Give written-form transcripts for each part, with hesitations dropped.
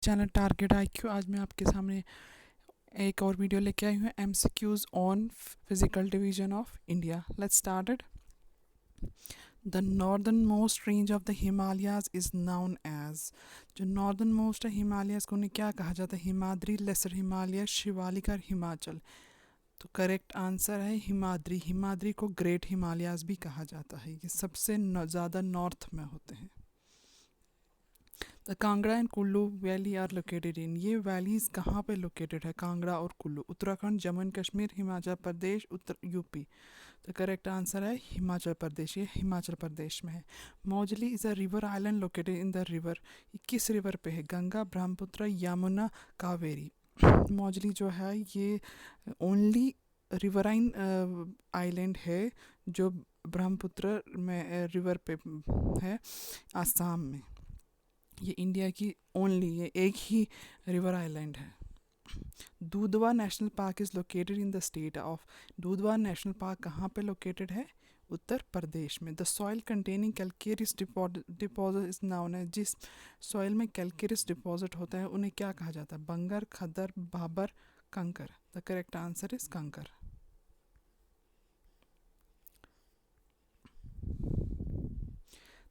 Channel target IQ. आज मैं आपके सामने एक और वीडियो लेके आई हूँ, MCQs on physical division of India. Let's started. The northern most range of the Himalayas is known as. जो नॉर्दर्न मोस्ट है हिमालयाज को उन्हें क्या कहा जाता है? हिमाद्री, लेसर हिमालय, शिवालिक और हिमाचल। तो करेक्ट आंसर है हिमाद्री। हिमाद्री को ग्रेट हिमालयाज भी कहा जाता है। ये सबसे ज़्यादा नॉर्थ में होते हैं। The Kangra and Kullu valley are located in. ये वैलीज कहाँ पे लोकेटेड है? कांगड़ा और कुल्लू। Uttarakhand, Jammu and Kashmir, Himachal Pradesh, Uttar UP. तो करेक्ट आंसर है हिमाचल प्रदेश। ये हिमाचल प्रदेश में है। Majuli is a river island located in the river. ये किस रिवर पे है? गंगा, ब्रह्मपुत्र, यमुना, कावेरी। मौजली जो है ये ओनली रिवराइन आइलैंड है जो ब्रह्मपुत्र में रिवर पे है, आसाम में। ये इंडिया की ओनली ये एक ही रिवर आइलैंड है। दूधवा national park is located in the state of. दूधवा नेशनल पार्क कहाँ पे लोकेटेड है? उत्तर प्रदेश में। The soil containing calcareous deposit is noun है। जिस सॉइल में कैलकेरियस डिपॉजिट होता है उन्हें क्या कहा जाता है? Bangar, khadar, bhabar, kankar. The correct answer is kankar.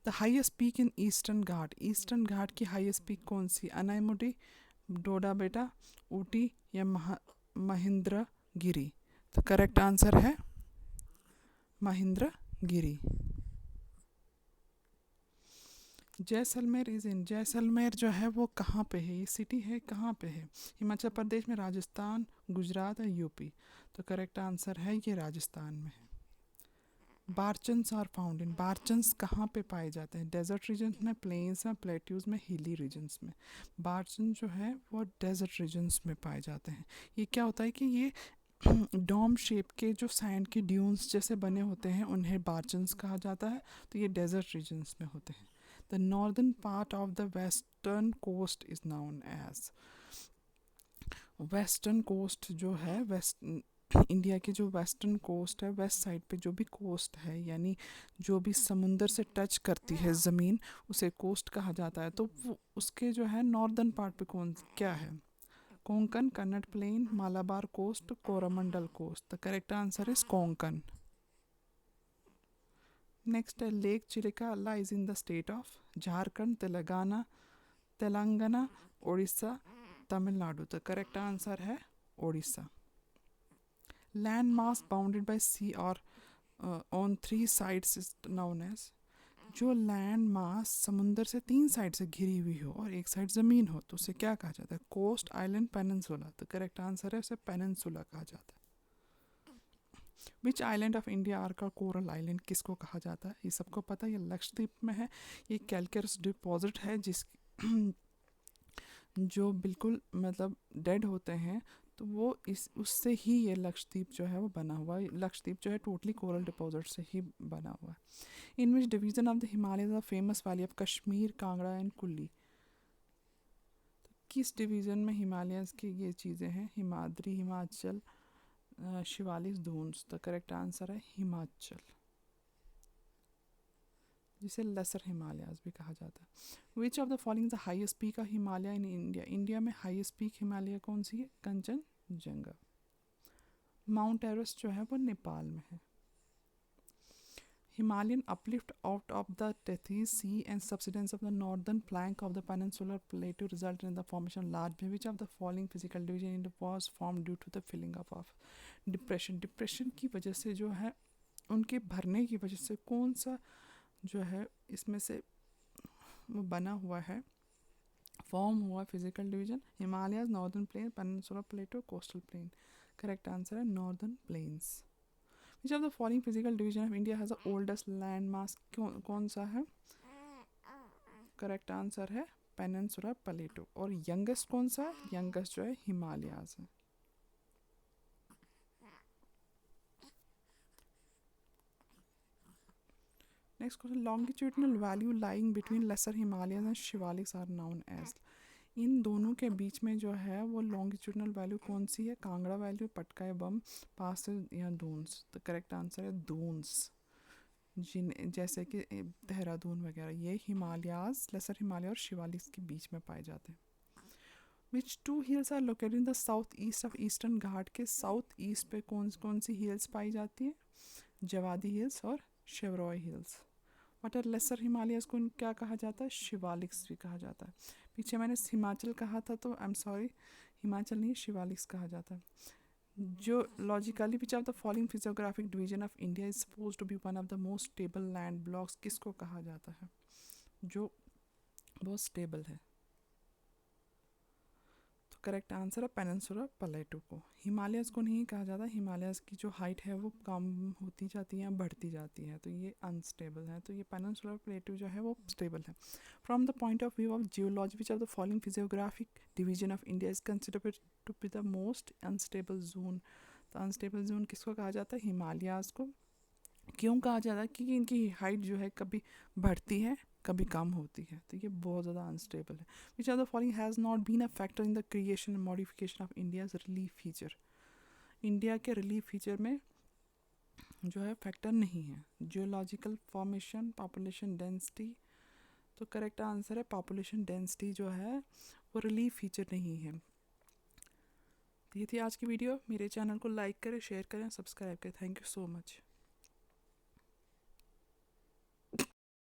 The highest peak in Eastern Ghat. Eastern Ghat की हाईएस्ट पीक कौन सी? अनाईमुडी, डोडा बेटा, ऊटी या महेंद्रगिरी। तो करेक्ट आंसर है महेंद्रगिरी। Jaisalmer is in. जैसलमेर जो है वो कहाँ पे है? ये सिटी है कहाँ पे है? हिमाचल प्रदेश में, राजस्थान, गुजरात और यूपी। तो करेक्ट आंसर है ये राजस्थान में है। बारचन्स आर फाउंड इन। बारचन्स कहाँ पे पाए जाते हैं? डेजर्ट रीजन्स में, प्लेन्स में, प्लेट्यूज में, हिली रीजन्स में। बारचन जो है वो डेजर्ट रीजन्स में पाए जाते हैं। ये क्या होता है कि ये डोम शेप के जो सैंड के ड्यून्स जैसे बने होते हैं उन्हें बारचन्स कहा जाता है। तो ये डेजर्ट रीजन्स में होते हैं। The northern part of the western coast is known as. Western coast जो है, वेस्ट इंडिया की जो वेस्टर्न कोस्ट है, वेस्ट साइड पे जो भी कोस्ट है, यानी जो भी समुंदर से टच करती है ज़मीन, उसे कोस्ट कहा जाता है। तो वो उसके जो है नॉर्दर्न पार्ट पे कौन क्या है? Konkan, Kannada plain, Malabar coast, Coromandel coast. The correct answer is Konkan. Next है lake Chilika lies in the state of. Jharkhand, Telangana, Orissa, Tamil Nadu. The correct answer है Orissa. Land mass bounded by sea और on three sides is known as. जो लैंड मास समुंदर से तीन साइड से घिरी हुई हो और एक साइड ज़मीन हो तो उसे क्या कहा जाता है? Coast, island, peninsula. तो करेक्ट आंसर है उसे पेनिनसुला कहा जाता है। Which island of India are का कोरल आइलैंड किसको कहा जाता है? ये सबको पता है, ये लक्षद्वीप में है। ये कैलकेरस डिपॉजिट है जिस जो बिल्कुल मतलब डेड होते हैं, तो वो इस उससे ही ये लक्षद्वीप जो है वो बना हुआ है। लक्षद्वीप जो है टोटली कोरल डिपॉजिट से ही बना हुआ है। In which division of the Himalaya the famous valley of Kashmir, Kangra and Kullu. किस डिवीज़न में हिमालयस की ये चीज़ें हैं? Himadri, Himachal, Shivalik, Duns. The correct answer है हिमाचल, जिसे लेसर हिमालयाज भी कहा जाता है। Which of the following the highest peak of Himalaya in India. India में हाईएस्ट पीक हिमालय कौन सी है? कंचनजंगा। माउंट एवरेस्ट जो है वो नेपाल में है। Himalayan uplift out of the Tethys Sea and subsidence of the northern flank of the peninsular plateau resulted in the formation of large bay. Which of the following physical division in the was formed due to the filling up of depression? Depression की वजह से जो है उनके भरने की वजह से कौन सा जो है इसमें से वो बना हुआ है, फॉर्म हुआ physical division? Himalayas, northern plain, peninsular plateau, coastal plain. Correct answer है northern plains. Which of the following physical division of India has the oldest land mass? कौन सा है? करेक्ट आंसर है पेनिनसुलर प्लेटो। और यंगेस्ट कौन सा है? यंगेस्ट जो है हिमालयाज है। Next question, longitudinal valley lying between lesser Himalayas and Shivaliks are known as. इन दोनों के बीच में जो है वो लॉन्गिट्यूडनल वैल्यू कौन सी है? कांगड़ा वैल्यू, पटकाई बम, पास या दून्स। तो करेक्ट आंसर है दून्स। जिन जैसे कि देहरादून वगैरह, ये हिमालयाज, लेसर हिमालय और शिवालिक्स के बीच में पाए जाते हैं। Which two hills are located in the south east of Eastern Ghat के साउथ ईस्ट पे कौन कौन सी हिल्स पाई जाती है? जवादी हिल्स और Shevaroy hills. What are lesser Himalayas को क्या कहा जाता है? शिवालिक्स भी कहा जाता है। पीछे मैंने हिमाचल कहा था तो आई एम सॉरी, हिमाचल नहीं, शिवालिक्स कहा जाता है। जो logically which of the following physiographic division of India is suppose to be one of the most stable land blocks, किसको कहा जाता है जो बहुत स्टेबल है? तो करेक्ट आंसर है पेनिनसुलर प्लेटू को। हिमालयस को नहीं कहा जाता, हिमालयस की जो हाइट है वो कम होती जाती है, बढ़ती जाती है, तो ये अनस्टेबल है। तो ये पेनिनसुलर प्लेटू जो है वो स्टेबल है। From the point of view of geology which of the following physiographic division of India is considered to be the most unstable zone? तो अनस्टेबल जोन किसको कहा जाता है? हिमालयाज को। क्यों कहा जाता है? क्योंकि इनकी हाइट जो है कभी बढ़ती है कभी कम होती है, तो ये बहुत ज़्यादा अनस्टेबल है। Which are the following has not been a factor in the creation and modification of India's relief feature? India के रिलीफ फीचर में जो है फैक्टर नहीं है। Geological formation, population density. तो करेक्ट आंसर है पॉपुलेशन डेंसिटी जो है वो रिलीफ फीचर नहीं है। तो ये थी आज की वीडियो। मेरे चैनल को लाइक करें, शेयर करें, सब्सक्राइब करें। Thank you so much.